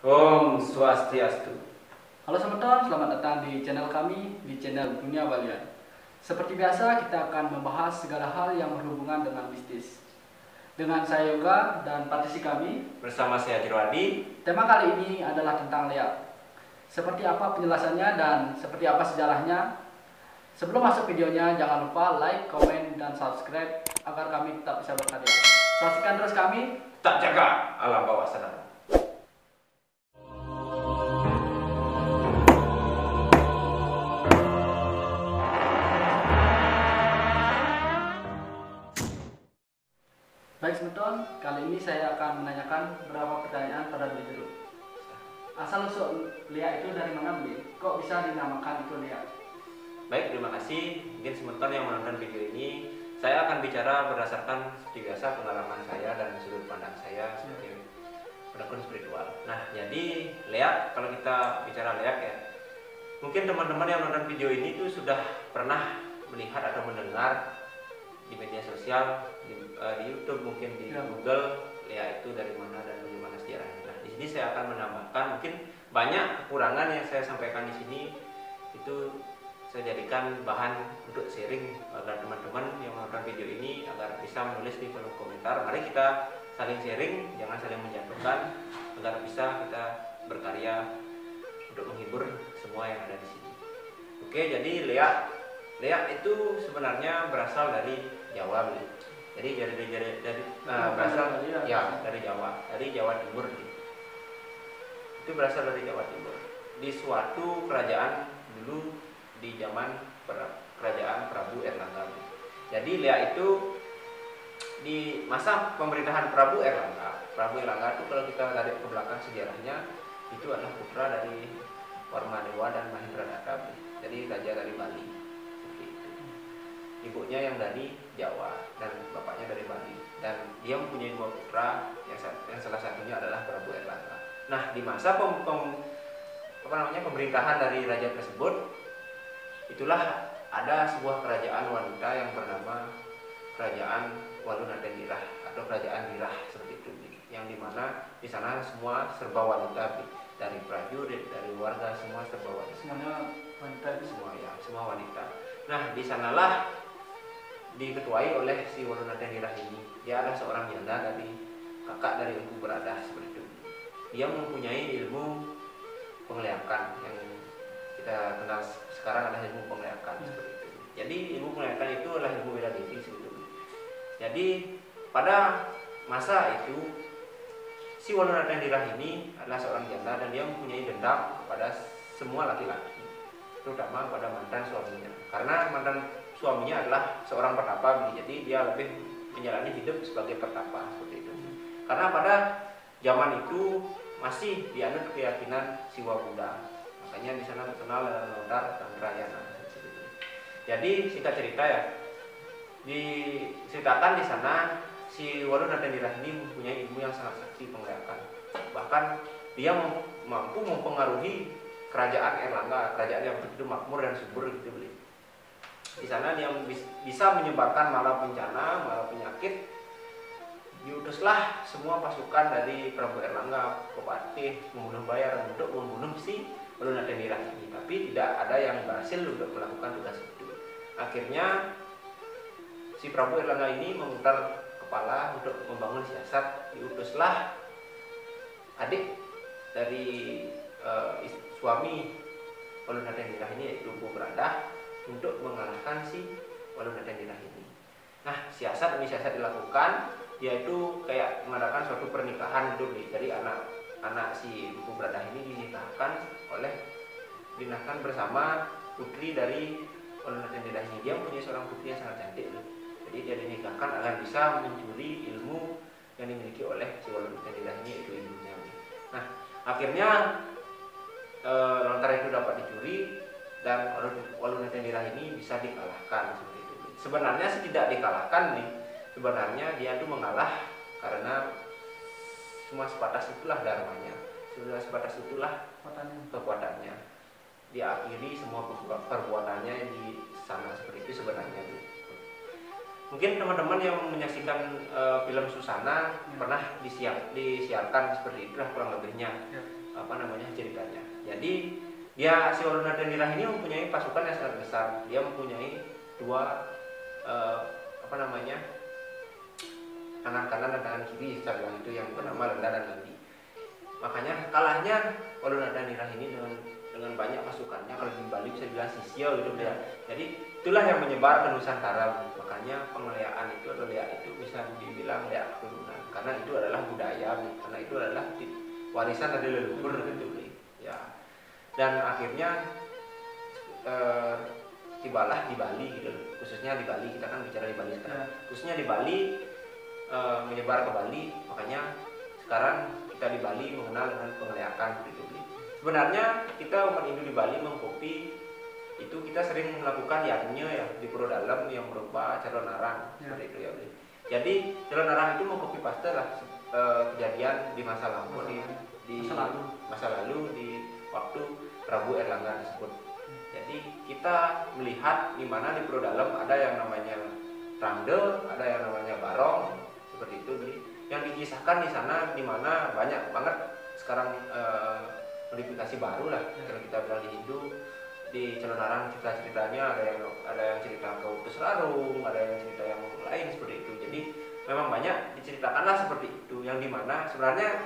Om Swastiastu. Halo teman-teman, selamat datang di channel kami, di channel Dunia Balian. Seperti biasa, kita akan membahas segala hal yang berhubungan dengan bisnis. Dengan saya Yoga dan partisi kami. Bersama saya Jirwadi. Tema kali ini adalah tentang layout. Seperti apa penjelasannya dan seperti apa sejarahnya. Sebelum masuk videonya, jangan lupa like, komen, dan subscribe agar kami tetap bisa berkarya. Saksikan terus kami. Tak jaga alam bawah sadar. Baik teman-teman, kali ini saya akan menanyakan beberapa pertanyaan pada Beli Jeruk. Asal usul Lia itu dari mana Beli? Kok bisa dinamakan itu Lia? Baik, terima kasih. Mungkin sebentar yang menonton video ini, saya akan bicara berdasarkan seperti biasa pengalaman saya dan sudut pandang saya sebagai pendekun spiritual. Nah, jadi leak, kalau kita bicara leak ya, mungkin teman-teman yang menonton video ini tuh sudah pernah melihat atau mendengar di media sosial, di YouTube, mungkin di Google, leak itu dari mana dan bagaimana sejarahnya. Nah, di sini saya akan menambahkan mungkin banyak kekurangan yang saya sampaikan di sini itu saya jadikan bahan untuk sharing agar teman-teman yang menonton video ini agar bisa menulis di kolom komentar. Mari kita saling sharing, jangan saling menjatuhkan, agar bisa kita berkarya untuk menghibur semua yang ada di sini. Oke, jadi leak itu sebenarnya berasal dari Jawa, Beli. Jadi berasal dari Jawa Timur. Itu berasal dari Jawa Timur. Di suatu kerajaan dulu di zaman kerajaan Prabu Erlangga. Jadi leak itu di masa pemerintahan Prabu Erlangga itu kalau kita tarik ke belakang sejarahnya itu adalah putra dari Warmadewa dan Mahendradatta. Jadi raja dari Bali. Seperti itu. Ibunya yang dari Jawa dan bapaknya dari Bali. Dan dia mempunyai dua putra yang salah satunya adalah Prabu Erlangga. Nah, di masa pemerintahan dari raja tersebut, itulah ada sebuah kerajaan wanita yang bernama Kerajaan Walunatengirah atau Kerajaan Dirah seperti itu, yang dimana di sana semua serba wanita, dari prajurit, dari warga, semua serba wanita. Semuanya wanita itu? Semua wanita. Nah, di sanalah diketuai oleh si Walunatengirah ini. Dia adalah seorang janda dari kakak dari Empu Beradah seperti itu. Dia mempunyai ilmu penglihakan yang kita kenal sekarang adalah ilmu penglihakan seperti itu. Jadi ilmu penglihakan itu adalah ilmu bela diri sebetulnya. Jadi pada masa itu si Walunatengirah ini adalah seorang janda dan dia mempunyai dendam kepada semua laki-laki, terutama pada mantan suaminya. Karena mantan suaminya adalah seorang pertapa, jadi dia lebih menjalani hidup sebagai pertapa seperti itu. Karena pada zaman itu masih dianut keyakinan Siwa Buddha. Makanya di sana terkenal Lodar dan Rayana. Jadi singkat cerita ya, diceritakan di sana si Walunatengirah ini mempunyai ilmu yang sangat sakti penglihakan. Bahkan dia mampu mempengaruhi kerajaan Erlangga, kerajaan yang begitu makmur dan subur gitu. Di sana dia bisa menyebarkan malapetaka, penyakit. Diutuslah semua pasukan dari Prabu Erlangga ke Patih membunuh Bayar untuk membunuh si Walunatengirah ini, tapi tidak ada yang berhasil untuk melakukan tugas itu. Akhirnya si Prabu Erlangga ini memutar kepala untuk membangun siasat. Diutuslah adik dari suami Walunatengirah ini, yaitu Empu Beradah, untuk mengalahkan si Walunatengirah ini. Nah, siasat demi siasat dilakukan, yaitu kayak mengadakan suatu pernikahan itu. Jadi anak si Empu Beradah ini dinikahan bersama putri dari Walunatengirah ini. Dia mempunyai seorang putri yang sangat cantik. Jadi dia dinikahkan agar bisa mencuri ilmu yang dimiliki oleh si Walunatengirah ini, yaitu ilmunya. Nah, akhirnya lontar itu dapat dicuri dan Walunatengirah ini bisa dikalahkan seperti itu. Sebenarnya tidak dikalahkan nih. Sebenarnya dia itu mengalah karena cuma sebatas itulah dharmanya, sudah sebatas itulah kekuatannya. Dia akhiri semua perbuatannya di sana seperti itu sebenarnya. Mungkin teman-teman yang menyaksikan film Susana pernah disiarkan seperti itulah kurang lebihnya apa namanya ceritanya. Jadi dia si Olunardanirah ini mempunyai pasukan yang sangat besar. Dia mempunyai dua apa namanya tangan kanan dan tangan kiri, saya bilang itu yang bernama Lenda dan Landi. Makanya kalahnya Olunardanirah ini dengan banyak pasukannya, kalau di Bali bisa bilang sisio gitu ya. Jadi itulah yang menyebar ke Nusantara. Makanya pengelayaan itu atau leak itu bisa dibilang leak keturunan, karena itu adalah budaya, karena itu adalah warisan dari leluhur gitu ya. Dan akhirnya tibalah di Bali gitu, khususnya di Bali, kita kan bicara di Bali sekarang, khususnya di Bali menyebar ke Bali. Makanya sekarang kita di Bali mengenal dengan pengelayakan gitu. Sebenarnya kita umat Hindu di Bali mengkopi itu, kita sering melakukan yagnya ya di Puro Dalam yang berupa calon arang seperti itu ya. Jadi calon arang itu mengkopi paste lah kejadian di masa lampau, di masa lalu di waktu Prabu Erlangga tersebut. Jadi kita melihat di mana di Puro Dalam ada yang namanya Rangde, ada yang namanya Barong seperti itu. Yang dikisahkan di sana, di mana banyak banget sekarang modifikasi baru lah kalau kita bilang di Hindu. Di calon arang cerita-ceritanya ada yang cerita ke Utus Larung, ada yang cerita yang lain seperti itu. Jadi memang banyak diceritakanlah seperti itu, yang dimana sebenarnya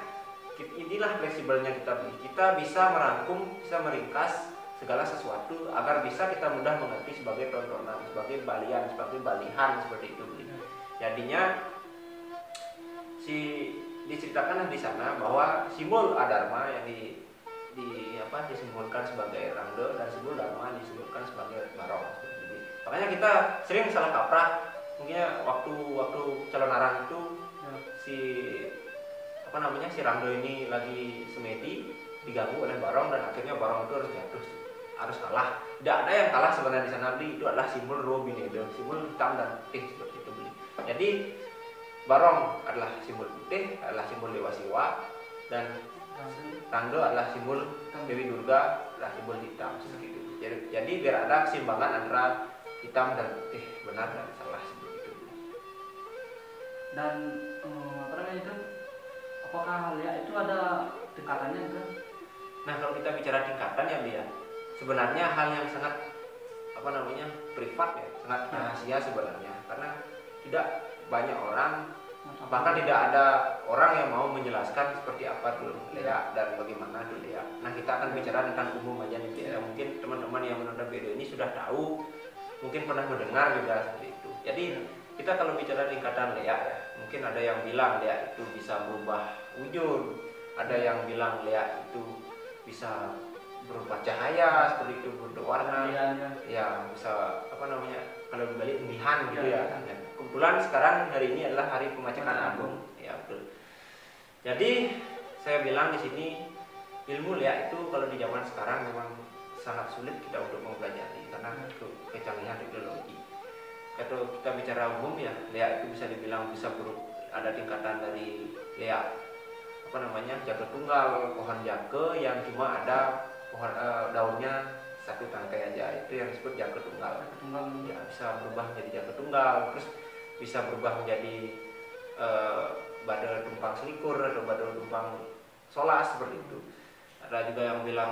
inilah fleksibelnya kita bisa merangkum, bisa meringkas segala sesuatu agar bisa kita mudah mengerti sebagai tontonan, sebagai balian, sebagai balihan seperti itu. Jadinya diceritakanlah di sana bahwa simbol Adharma yang disimbolkan sebagai Rangde dan simbol Dharma disimbolkan sebagai Barong. Makanya kita sering salah kaprah. Mungkin waktu calon arang itu si Rangde ini lagi semedi diganggu oleh Barong, dan akhirnya Barong itu harus jatuh, harus kalah. Tidak ada yang kalah sebenarnya di sana. Itu adalah simbol Robinede, simbol hitam dan putih seperti itu. Jadi Barong adalah simbol putih, adalah simbol Dewa Siwa, dan Rangde adalah simbol Dewi Durga, adalah simbol hitam seperti itu. Jadi biar ada keseimbangan antara hitam dan putih, benar dan salah seperti itu. Dan apa namanya itu? Apakah leak itu ada tingkatannya kan? Nah, kalau kita bicara tingkatan ya dia sebenarnya hal yang sangat privat ya, sangat rahasia sebenarnya, karena tidak banyak orang, bahkan tidak ada orang yang mau menjelaskan seperti apa dulu leak dan bagaimana dulu leak. Nah, kita akan bicara tentang umum aja nih ya. Mungkin teman-teman yang menonton video ini sudah tahu, mungkin pernah mendengar juga seperti itu. Jadi kita kalau bicara tingkatan leak ya, mungkin ada yang bilang leak itu bisa berubah wujud, ada yang bilang leak itu bisa berupa cahaya seperti itu, berwarna ya, bisa kalau di Bali undihan gitu ya. Kebetulan sekarang hari ini adalah hari pemacakan agung ya, betul. Jadi saya bilang di sini ilmu leak itu kalau di zaman sekarang memang sangat sulit kita untuk mempelajari karena kecanggihan teknologi. Kalau kita bicara umum ya, leak itu bisa dibilang ada tingkatan dari leak jaka tunggal, pohon jaka yang cuma ada pohon daunnya satu tangkai aja, itu yang disebut jaka tunggal. Ya, bisa berubah menjadi jaka tunggal, terus bisa berubah menjadi badal tumpang selikur atau badal tumpang solas seperti itu. Ada juga yang bilang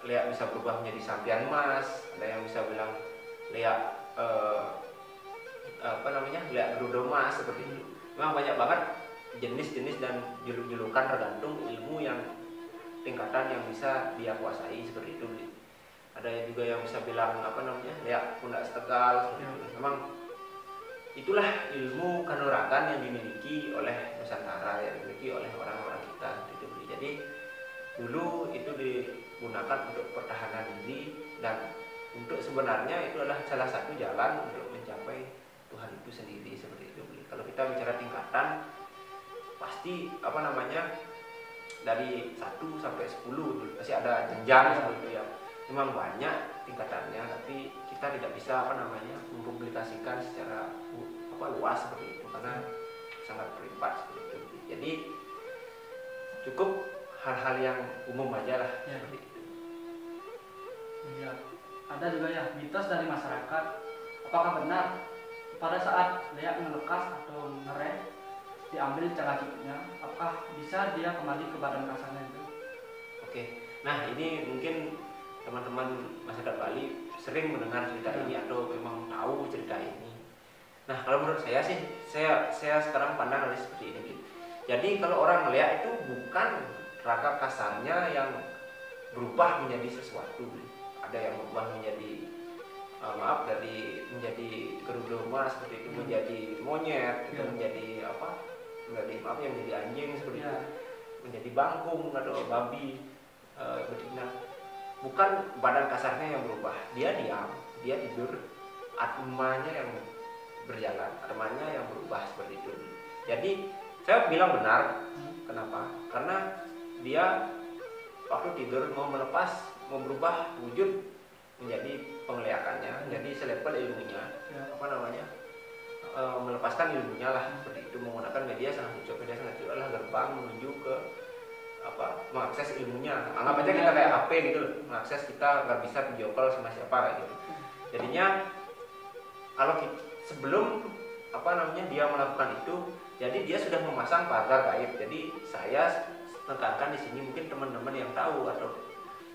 leak bisa berubah menjadi sampian emas, ada yang bisa bilang leak leak gerudo emas seperti itu. Memang banyak banget jenis-jenis dan julukan tergantung ilmu yang tingkatan yang bisa dia kuasai seperti itu. Ada juga yang bisa bilang leak pundak setegal seperti itu. Memang itulah ilmu kanuragan yang dimiliki oleh Nusantara, yang dimiliki oleh orang-orang kita seperti itu. Jadi dulu itu digunakan untuk pertahanan diri, dan untuk sebenarnya itu adalah salah satu jalan untuk mencapai Tuhan itu sendiri seperti itu. Kalau kita bicara tingkatan, pasti dari 1 sampai 10 pasti ada jenjang seperti itu ya. Memang banyak tingkatannya, tapi kita tidak bisa mempublikasikan secara luas seperti itu karena sangat privat seperti itu. Jadi cukup hal-hal yang umum aja lah seperti itu. Iya. Ada juga ya mitos dari masyarakat, apakah benar pada saat Lea ngelekas atau ngerem diambil cangkaciknya, apakah bisa dia kembali ke badan kasarnya itu? Oke, nah ini mungkin teman-teman masyarakat Bali sering mendengar cerita ini atau memang tahu cerita ini. Nah kalau menurut saya sih, saya sekarang pandang seperti ini. Jadi kalau orang ngeliat itu bukan raka kasarnya yang berubah menjadi sesuatu. Ada yang berubah menjadi dari menjadi gerudoma seperti itu, menjadi monyet, itu menjadi apa? Menjadi maaf yang menjadi anjing seperti itu, menjadi bangkung atau babi, betina. Bukan badan kasarnya yang berubah, dia diam, dia tidur, atmanya yang berjalan, atmanya yang berubah seperti itu. Jadi saya bilang benar, kenapa? Karena dia waktu tidur mau melepas, mau berubah wujud menjadi penglihatannya, jadi selevel ilmunya, melepaskan ilmunya lah seperti itu, menggunakan media sangat kecil adalah gerbang menuju ke mengakses ilmunya. Anggap aja kita kayak HP gitu loh, mengakses kita nggak bisa video call sama siapa gitu. Jadinya kalau sebelum dia melakukan itu, jadi dia sudah memasang pagar gaib. Jadi saya tekankan di sini, mungkin teman-teman yang tahu atau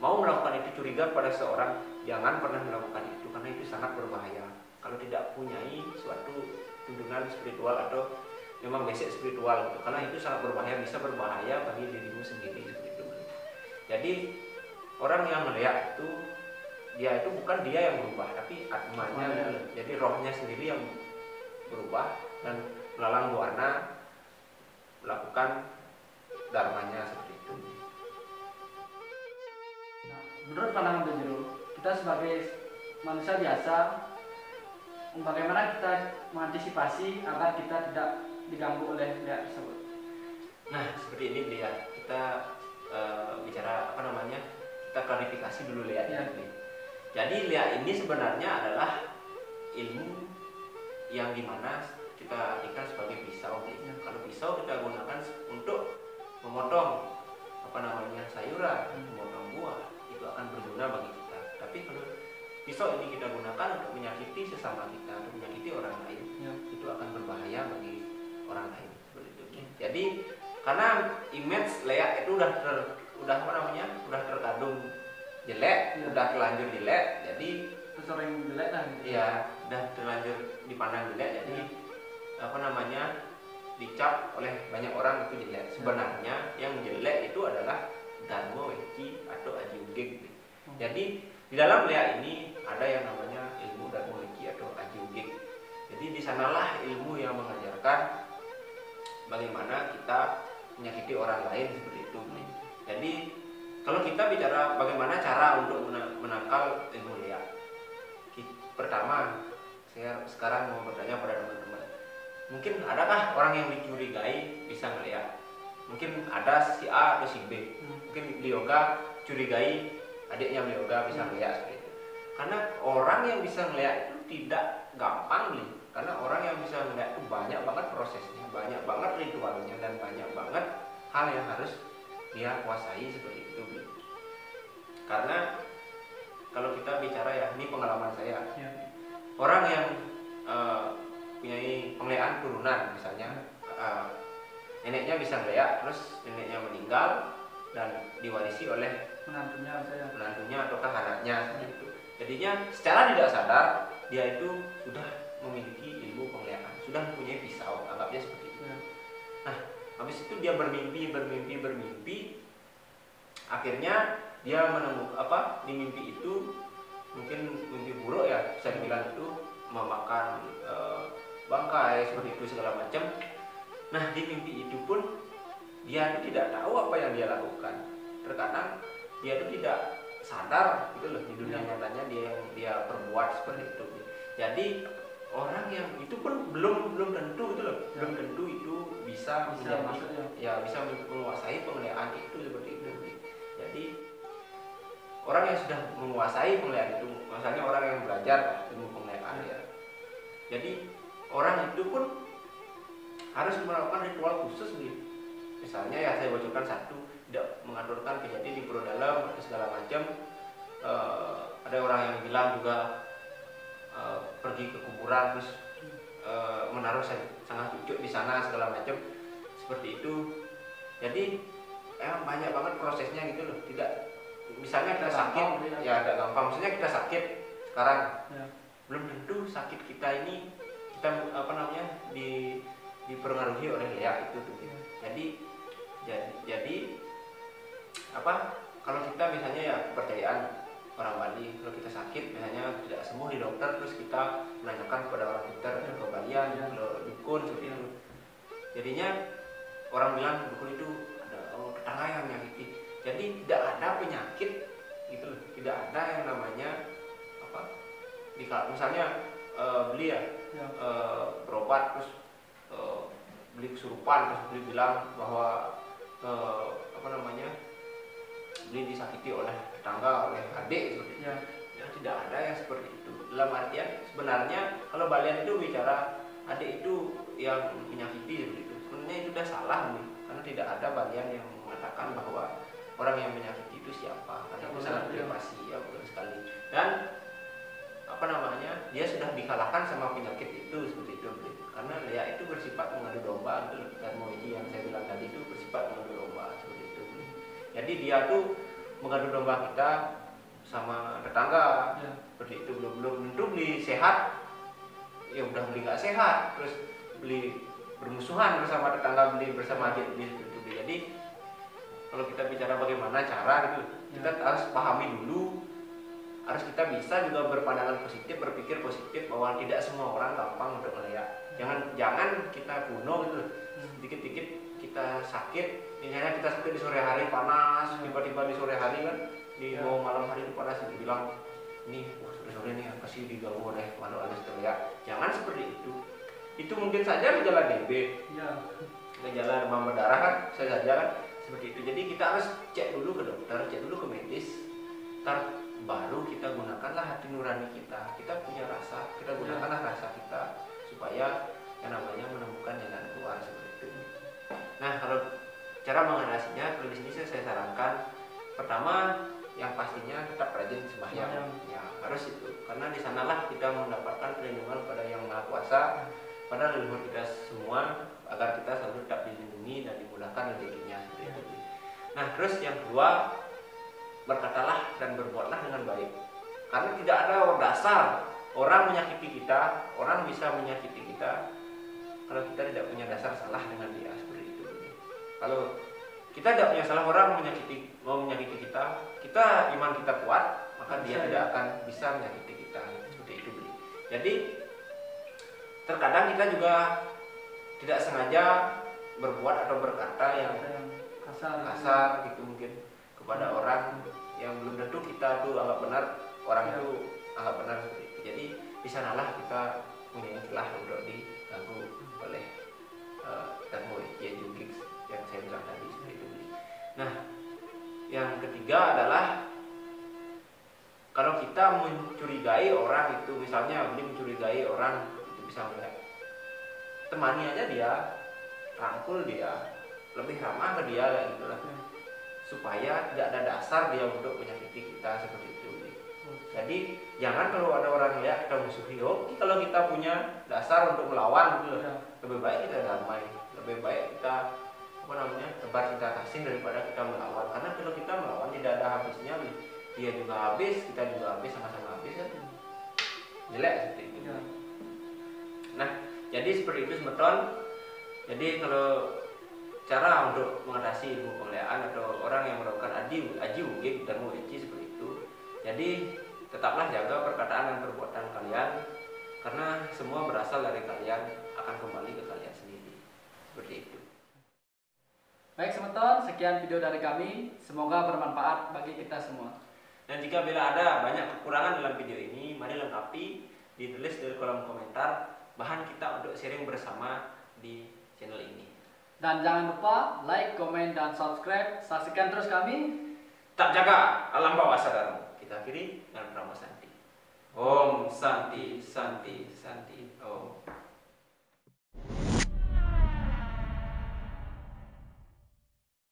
mau melakukan itu curiga pada seorang, jangan pernah melakukan itu karena itu sangat berbahaya. Kalau tidak punyai suatu tuntunan spiritual atau memang basic spiritual gitu. Karena itu sangat berbahaya, bisa berbahaya bagi dirimu sendiri seperti itu. Jadi orang yang melihat itu, dia itu bukan dia yang berubah, tapi atmanya, jadi rohnya sendiri yang berubah dan melalang buana melakukan dharmanya seperti itu. Nah, menurut pandangan Bejero, kita sebagai manusia biasa, bagaimana kita mengantisipasi agar kita tidak diganggu oleh pihak tersebut? Nah seperti ini Lia, kita bicara kita klarifikasi dulu Lia ini. Jadi Lia ini sebenarnya adalah ilmu yang dimana kita artikan sebagai pisau. Kalau pisau kita gunakan untuk memotong sayuran, memotong buah, itu akan berguna bagi kita. Tapi kalau pisau ini kita gunakan untuk menyakiti sesama kita, untuk menyakiti orang lain, itu akan berbahaya bagi orang lain. Jadi karena image Lea itu udah terkadung jelek, udah terlanjur jelek, jadi sering jelek kan? Iya, udah terlanjur dipandang jelek, jadi dicap oleh banyak orang itu jelek. Sebenarnya yang jelek itu adalah Dharma Weci atau Aji Ugeg. Jadi di dalam Lea ini ada yang namanya ilmu Dharma Weci atau Aji Ugeg. Jadi di sanalah ilmu yang mengajarkan bagaimana kita menyakiti orang lain seperti itu. Jadi kalau kita bicara bagaimana cara untuk menangkal ilmu Lea, pertama saya sekarang mau bertanya pada teman-teman, mungkin adakah orang yang dicurigai bisa ngeliat? Mungkin ada si A atau si B, mungkin Lioga curigai adiknya Lioga bisa ngeliat seperti itu. Karena orang yang bisa ngeliat itu tidak gampang nih. Karena orang yang bisa ngeliat itu banyak banget prosesnya, banyak banget ritualnya, dan banyak banget hal yang harus dia kuasai seperti itu. Karena kalau kita bicara ini pengalaman saya, orang yang punya penglihatan turunan misalnya, neneknya bisa ngeliat, terus neneknya meninggal dan diwarisi oleh menantunya ataukah anaknya seperti itu. Jadinya secara tidak sadar dia itu sudah memiliki ilmu penglihatan, sudah mempunyai pisau, anggapnya seperti itu. Nah, habis itu dia bermimpi, akhirnya dia menemukan di mimpi itu, mungkin mimpi buruk ya, bisa dibilang itu memakan bangkai seperti itu segala macam. Nah, di mimpi itu pun dia itu tidak tahu apa yang dia lakukan. Terkadang dia itu tidak sadar gitu loh, di dunia nyatanya dia perbuat seperti itu. Jadi orang yang itu pun belum tentu gitu loh, belum tentu itu bisa menjadi bisa menguasai penglihatan itu seperti itu. Jadi orang yang sudah menguasai penglihatan itu, misalnya orang yang belajar ilmu penglihatan ya. Jadi orang itu pun harus melakukan ritual khusus nih. Misalnya ya saya bocorkan satu, tidak mengaturkan kejadian di perut dalam atau segala macam. Ada orang yang bilang juga pergi ke kuburan terus menaruh sangat cucuk di sana segala macam seperti itu. Jadi banyak banget prosesnya gitu loh. Tidak, misalnya kita sakit ya agak gampang. Misalnya kita sakit sekarang, belum tentu sakit kita ini kita dipengaruhi oleh leak itu tuh. Jadi kalau kita misalnya ya kepercayaan orang Bali, kalau kita sakit misalnya tidak sembuh di dokter, terus kita menanyakan kepada orang pintar ada kebalian, kalau dukun seperti itu. Jadinya orang bilang dukun itu ada tetangga yang menyakiti. Jadi tidak ada penyakit gitu loh, tidak ada yang namanya misalnya beli berobat terus beli kesurupan, terus beli bilang bahwa beli disakiti oleh tetangga, oleh adik seperti itu. Ya tidak ada yang seperti itu. Dalam artian sebenarnya kalau Balian itu bicara adik itu yang menyakiti seperti itu, sebenarnya itu sudah salah nih, karena tidak ada Balian yang mengatakan bahwa orang yang menyakiti itu siapa, karena itu sangat privasi ya, betul sekali. Dan dia sudah dikalahkan sama penyakit itu seperti itu. Karena leak itu bersifat mengadu domba, dan moiji yang saya bilang tadi itu bersifat mengadu domba seperti itu. Jadi dia tuh mengadu domba kita sama tetangga seperti itu. Belum tentu beli sehat, ya udah beli nggak sehat, terus beli bermusuhan bersama tetangga, beli bersama adik beli seperti itu. Jadi kalau kita bicara bagaimana cara gitu, kita harus pahami dulu, harus kita bisa juga berpandangan positif, berpikir positif bahwa tidak semua orang gampang untuk melihat. Jangan kita kuno gitu, dikit-dikit kita sakit, misalnya kita sakit di sore hari panas, tiba-tiba di sore hari kan, di mau malam hari itu panas, dibilang ini sore-sore nih apa sih diganggu oleh makhluk halus terlihat. Jangan seperti itu. Itu mungkin saja gejala DB, gejala demam berdarah kan, saya saja kan seperti itu. Jadi kita harus cek dulu ke dokter, cek dulu ke medis, baru kita gunakanlah hati nurani kita. Kita punya rasa, kita gunakanlah rasa kita supaya yang namanya menemukan jalan keluar seperti itu. Nah, kalau cara mengatasinya, kalau di sini saya sarankan pertama yang pastinya tetap rajin sembahyang. Ya, harus itu. Karena di sanalah kita mendapatkan perlindungan pada Yang Maha Kuasa, pada leluhur kita semua, agar kita selalu tetap dilindungi dan dimudahkan rezekinya seperti itu. Nah, terus yang kedua, berkatalah dan berbuatlah dengan baik. Karena tidak ada dasar orang menyakiti kita, orang bisa menyakiti kita kalau kita tidak punya dasar salah dengan dia seperti itu. Kalau kita tidak punya salah, orang mau menyakiti kita iman kita kuat, maka dia tidak akan bisa menyakiti kita seperti itu. Jadi terkadang kita juga tidak sengaja berbuat atau berkata yang kasar gitu mungkin kepada orang yang belum tentu kita tuh anggap benar, orang itu anggap benar seperti itu. Jadi di sanalah kita punya celah untuk diganggu oleh termo jugik yang saya bilang tadi seperti itu. Nah, yang ketiga adalah kalau kita mencurigai orang itu, misalnya mencurigai orang itu bisa melihat, temani aja dia, rangkul dia, lebih ramah ke dia kayak gitulah, supaya tidak ada dasar dia untuk menyakiti kita seperti itu. Jadi jangan kalau ada orang lihat kita musuhi. Kalau kita punya dasar untuk melawan gitu, lebih baik kita damai, lebih baik kita tebar cinta kasih daripada kita melawan. Karena kalau kita melawan tidak ada habisnya, dia juga habis, kita juga habis, sama-sama habis kan, jelek seperti itu. Nah, jadi seperti itu semeton. Jadi kalau cara untuk mengatasi ilmu penglihatan atau orang yang melakukan aji wugik dan mueci seperti itu, jadi tetaplah jaga perkataan dan perbuatan kalian, karena semua berasal dari kalian, akan kembali ke kalian sendiri seperti itu. Baik semeton, sekian video dari kami, semoga bermanfaat bagi kita semua. Dan jika bila ada banyak kekurangan dalam video ini, mari lengkapi, ditulis di kolom komentar bahan kita untuk sharing bersama di channel ini. Dan jangan lupa like, komen, dan subscribe. Saksikan terus kami. Tetap jaga alam bawah sadarmu. Kita akhiri dengan Pramu Santi. Om Santi, Santi, Santi. Om.